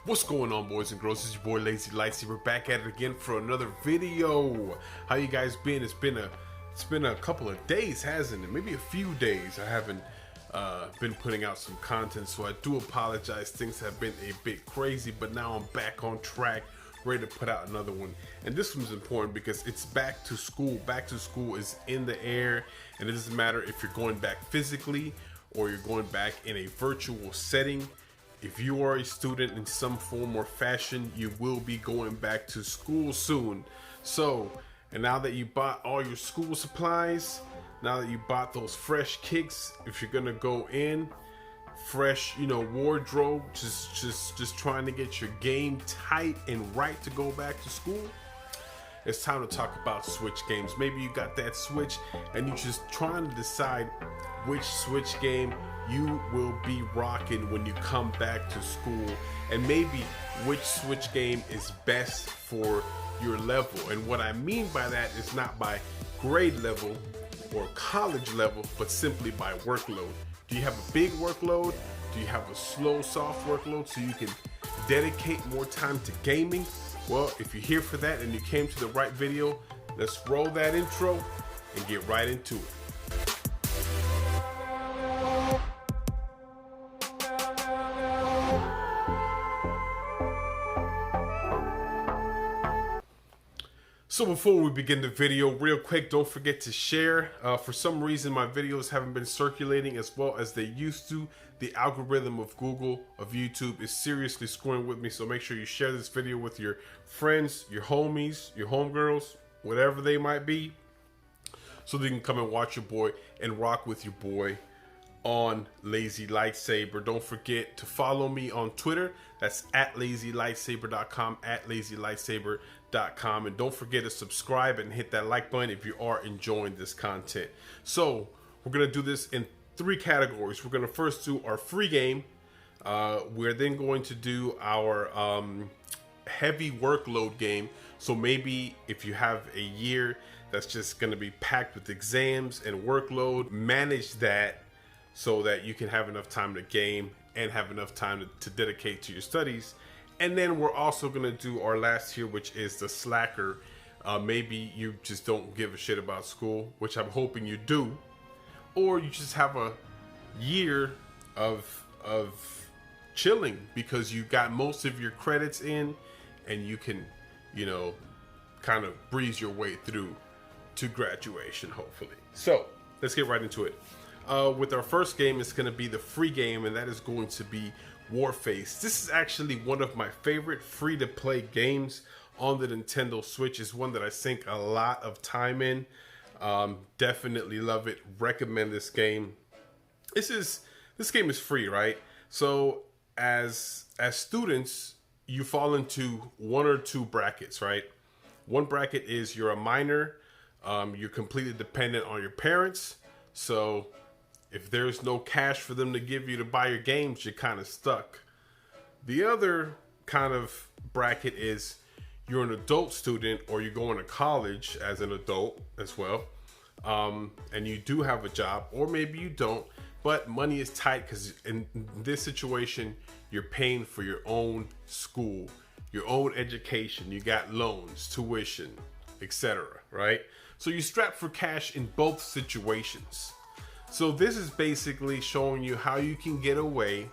What's going on, boys and girls? It's your boy Lazy Lightsaber back at it again for another video. How you guys been? It's been a couple of days, hasn't it? Maybe a few days. I haven't been putting out some content, so I do apologize. Things have been a bit crazy, but now I'm back on track, ready to put out another one. And this one's important because it's back to school. Back to school is in the air, and it doesn't matter if you're going back physically or you're going back in a virtual setting. If you are a student in some form or fashion, you will be going back to school soon. So, and now that you bought all your school supplies, now that you bought those fresh kicks, if you're gonna go in, fresh, wardrobe, just trying to get your game tight and right to go back to school, it's time to talk about Switch games. Maybe you got that Switch and you're just trying to decide which Switch game you will be rocking when you come back to school, and maybe which Switch game is best for your level. And what I mean by that is not by grade level or college level, but simply by workload. Do you have a big workload? Do you have a slow, soft workload so you can dedicate more time to gaming? Well, if you're here for that and you came to the right video, let's roll that intro and get right into it. So before we begin the video, real quick, don't forget to share. For some reason, my videos haven't been circulating as well as they used to. The algorithm of Google, of YouTube, is seriously screwing with me. So make sure you share this video with your friends, your homies, your homegirls, whatever they might be, so they can come and watch your boy and rock with your boy on Lazy Lightsaber. Don't forget to follow me on Twitter. That's at lazylightsaber.com, at lazylightsaber.com. And don't forget to subscribe and hit that like button if you are enjoying this content. So we're going to do this in three categories. We're going to first do our free game. We're then going to do our heavy workload game. So maybe if you have a year that's just going to be packed with exams and workload, manage that so that you can have enough time to game and have enough time to dedicate to your studies. And then we're also going to do our last tier, which is the slacker. Maybe you just don't give a shit about school, which I'm hoping you do. Or you just have a year of chilling because you got most of your credits in and you can, kind of breeze your way through to graduation, hopefully. So let's get right into it. With our first game, it's going to be the free game, and that is going to be Warface. This is actually one of my favorite free-to-play games on the Nintendo Switch. It's one that I sink a lot of time in. Definitely love it. Recommend this game. This game is free, right? So as students, you fall into one or two brackets, right? One bracket is you're a minor. You're completely dependent on your parents. So if there's no cash for them to give you to buy your games, you're kind of stuck. The other kind of bracket is you're an adult student or you're going to college as an adult as well. And you do have a job, or maybe you don't, but money is tight because in this situation, you're paying for your own school, your own education. You got loans, tuition, etc., right? So you're strapped for cash in both situations. So this is basically showing you how you can get away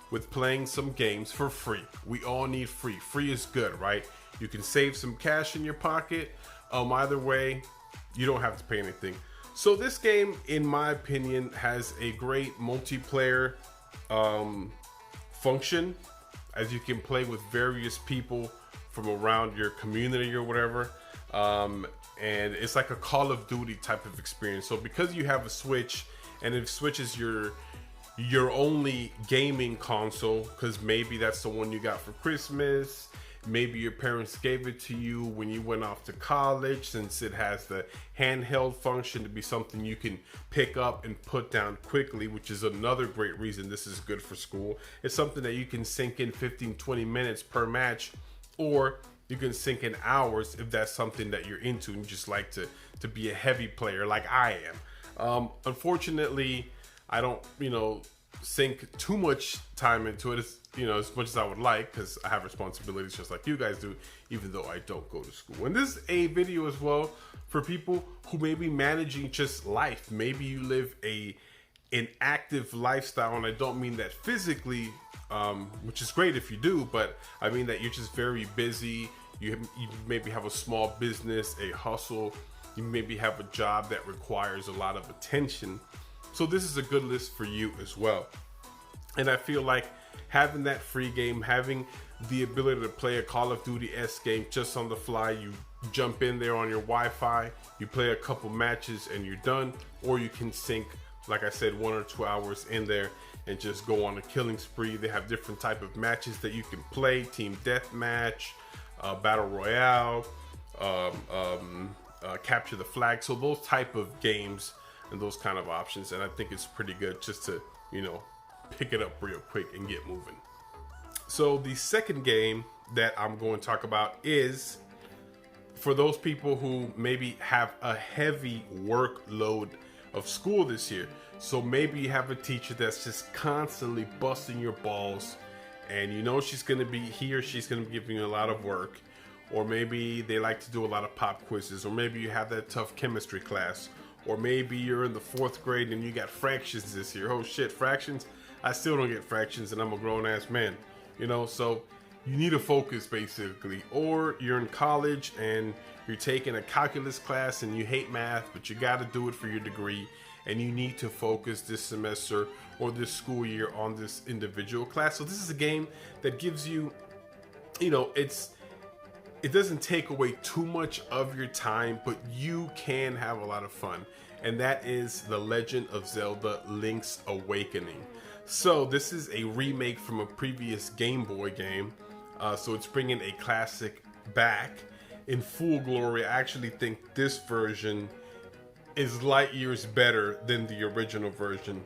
with playing some games for free. We all need free. Free is good, right? You can save some cash in your pocket. Either way, you don't have to pay anything. So this game, in my opinion, has a great multiplayer function, as you can play with various people from around your community or whatever. And it's like a Call of Duty type of experience. So because you have a Switch, and if Switch is your only gaming console, because maybe that's the one you got for Christmas, maybe your parents gave it to you when you went off to college, since it has the handheld function to be something you can pick up and put down quickly, which is another great reason this is good for school. It's something that you can sink in 15-20 minutes per match, or you can sink in hours if that's something that you're into and you just like to be a heavy player like I am. Unfortunately, I don't, sink too much time into it, as as much as I would like, because I have responsibilities just like you guys do, even though I don't go to school. And this is a video as well for people who may be managing just life. Maybe you live an active lifestyle, and I don't mean that physically, which is great if you do, but I mean that you're just very busy. You maybe have a small business, a hustle. You maybe have a job that requires a lot of attention. So this is a good list for you as well. And I feel like having that free game, having the ability to play a Call of Duty-esque game just on the fly, you jump in there on your Wi-Fi, you play a couple matches and you're done. Or you can sink, like I said, 1 or 2 hours in there and just go on a killing spree. They have different type of matches that you can play: team deathmatch, battle royale, capture the flag. So those type of games and those kind of options, and I think it's pretty good just to pick it up real quick and get moving. So the second game that I'm going to talk about is for those people who maybe have a heavy workload of school this year. So maybe you have a teacher that's just constantly busting your balls, and she's going to be, he or she's going to be giving you a lot of work. Or maybe they like to do a lot of pop quizzes, or maybe you have that tough chemistry class, or maybe you're in the 4th grade and you got fractions this year. Oh shit, fractions? I still don't get fractions, and I'm a grown ass man, so you need to focus basically. Or you're in college and you're taking a calculus class and you hate math, but you got to do it for your degree, and you need to focus this semester or this school year on this individual class. So this is a game that gives you, it doesn't take away too much of your time, but you can have a lot of fun. And that is The Legend of Zelda: Link's Awakening. So this is a remake from a previous Game Boy game. So it's bringing a classic back in full glory. I actually think this version is light years better than the original version,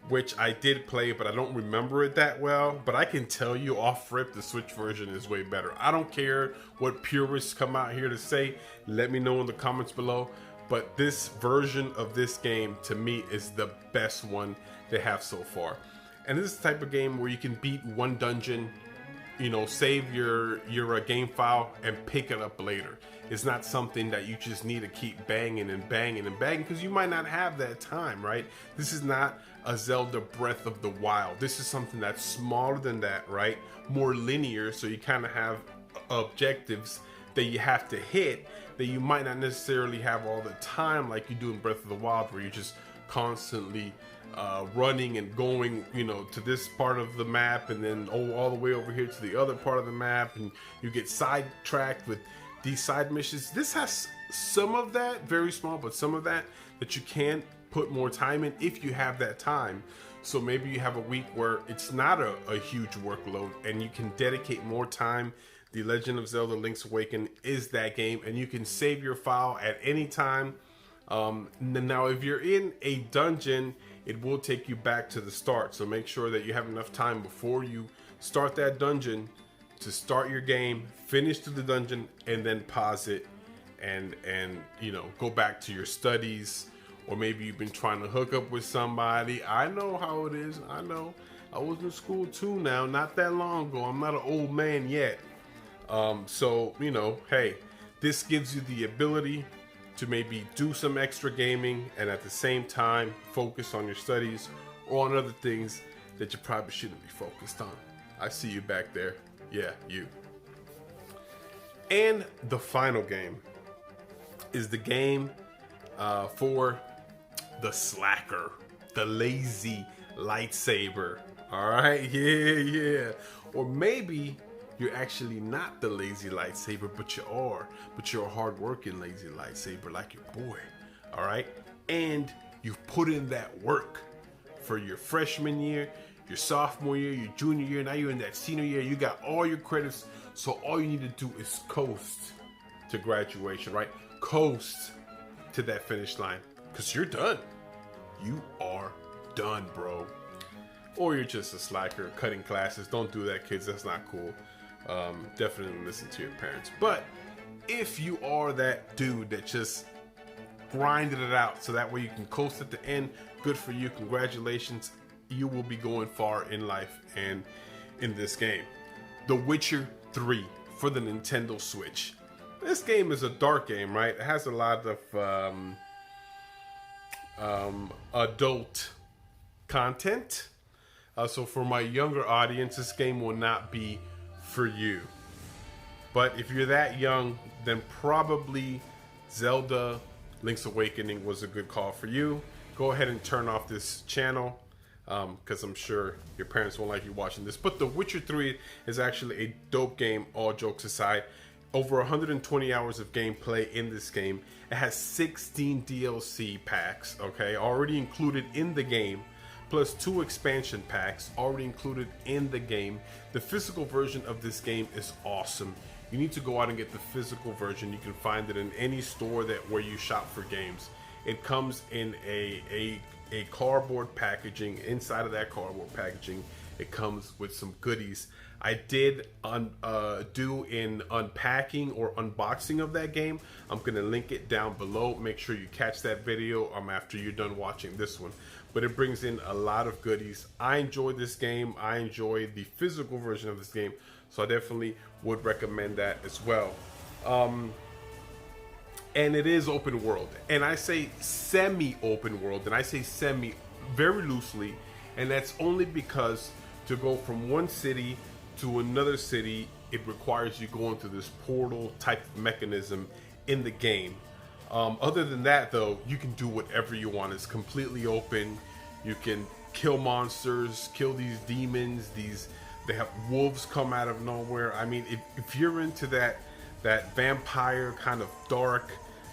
which I did play, but I don't remember it that well. But I can tell you off rip, the Switch version is way better. I don't care what purists come out here to say. Let me know in the comments below. But this version of this game, to me, is the best one they have so far. And this is the type of game where you can beat one dungeon, save your game file and pick it up later. It's not something that you just need to keep banging and banging and banging, because you might not have that time, right? This is not a Zelda Breath of the Wild. This is something that's smaller than that, right? More linear, so you kind of have objectives that you have to hit that you might not necessarily have all the time like you do in Breath of the Wild, where you're just constantly running and going, to this part of the map, and then all the way over here to the other part of the map, and you get sidetracked with these side missions. This has some of that, very small, but some of that you can put more time in if you have that time. So maybe you have a week where it's not a huge workload and you can dedicate more time. The Legend of Zelda: Link's Awakening is that game, and you can save your file at any time. Now, if you're in a dungeon, it will take you back to the start. So make sure that you have enough time before you start that dungeon to start your game, finish to the dungeon, and then pause it and go back to your studies. Or maybe you've been trying to hook up with somebody. I know how it is. I know. I was in school too now, not that long ago. I'm not an old man yet. So, hey, this gives you the ability to maybe do some extra gaming and at the same time focus on your studies or on other things that you probably shouldn't be focused on. I see you back there. Yeah, you. And the final game is the game for the slacker, the lazy lightsaber. All right, yeah. Or maybe you're actually not the lazy lightsaber, but you are. But you're a hard-working lazy lightsaber like your boy. All right, and you've put in that work for your freshman year, your sophomore year, your junior year. Now you're in that senior year. You got all your credits, so all you need to do is coast to graduation, right? Coast to that finish line, because you're done. You are done, bro. Or you're just a slacker cutting classes. Don't do that, kids. That's not cool. Definitely listen to your parents. But if you are that dude that just grinded it out so that way you can coast at the end, good for you. Congratulations. you will be going far in life and in this game. The Witcher 3 for the Nintendo Switch. This game is a dark game, right? It has a lot of adult content. So for my younger audience, this game will not be for you. But if you're that young, then probably Zelda Link's Awakening was a good call for you. Go ahead and turn off this channel because I'm sure your parents won't like you watching this. But The Witcher 3 is actually a dope game, all jokes aside. Over 120 hours of gameplay in this game. It has 16 DLC packs, okay, already included in the game, plus 2 expansion packs already included in the game. The physical version of this game is awesome. You need to go out and get the physical version. You can find it in any store where you shop for games. It comes in a cardboard packaging. Inside of that cardboard packaging, it comes with some goodies. I did do an unpacking or unboxing of that game. I'm gonna link it down below. Make sure you catch that video after you're done watching this one. But it brings in a lot of goodies. I enjoyed this game. I enjoyed the physical version of this game, so I definitely would recommend that as well. And it is open world, and I say semi-open world, and I say semi very loosely, and that's only because to go from one city to another city, it requires you going through this portal type of mechanism in the game. Other than that, though, you can do whatever you want. It's completely open. You can kill monsters, kill these demons. They have wolves come out of nowhere. I mean, if you're into that vampire kind of dark,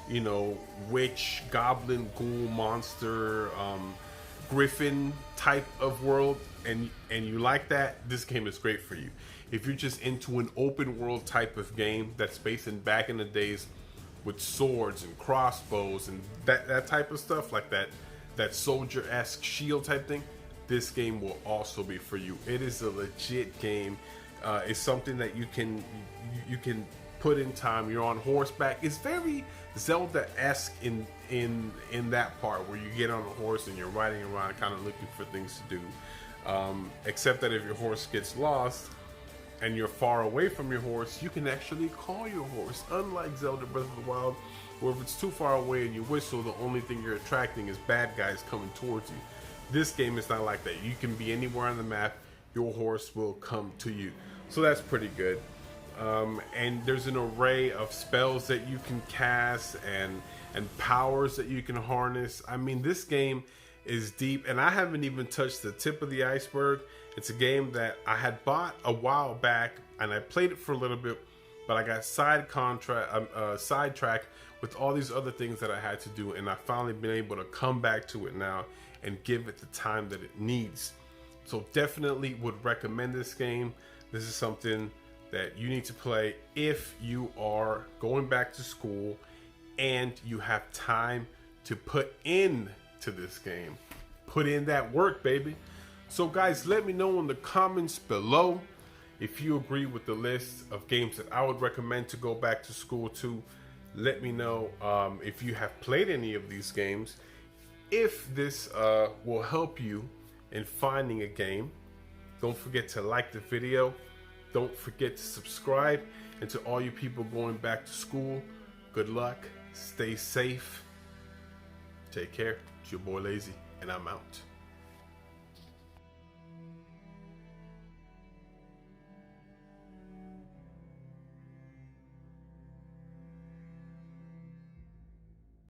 you know, witch, goblin, ghoul, monster, griffin type of world, and you like that, this game is great for you. If you're just into an open world type of game that's based in back in the days with swords and crossbows and that type of stuff, like that soldier-esque shield type thing, this game will also be for you. It is a legit game. It's something that you can put in time. You're on horseback. It's very Zelda-esque in that part where you get on a horse and you're riding around kind of looking for things to do. Except that if your horse gets lost and you're far away from your horse, you can actually call your horse. Unlike Zelda Breath of the Wild, where if it's too far away and you whistle, the only thing you're attracting is bad guys coming towards you. This game is not like that. You can be anywhere on the map, your horse will come to you. So that's pretty good. And there's an array of spells that you can cast and powers that you can harness. I mean, this game is deep, and I haven't even touched the tip of the iceberg. It's a game that I had bought a while back, and I played it for a little bit, but I got sidetracked with all these other things that I had to do, and I've finally been able to come back to it now and give it the time that it needs. So definitely would recommend this game. This is something that you need to play if you are going back to school and you have time to put into this game. Put in that work, baby. So guys, let me know in the comments below if you agree with the list of games that I would recommend to go back to school to. Let me know if you have played any of these games. If this will help you in finding a game, don't forget to like the video. Don't forget to subscribe. And to all you people going back to school, good luck. Stay safe. Take care. It's your boy Lazy, and I'm out.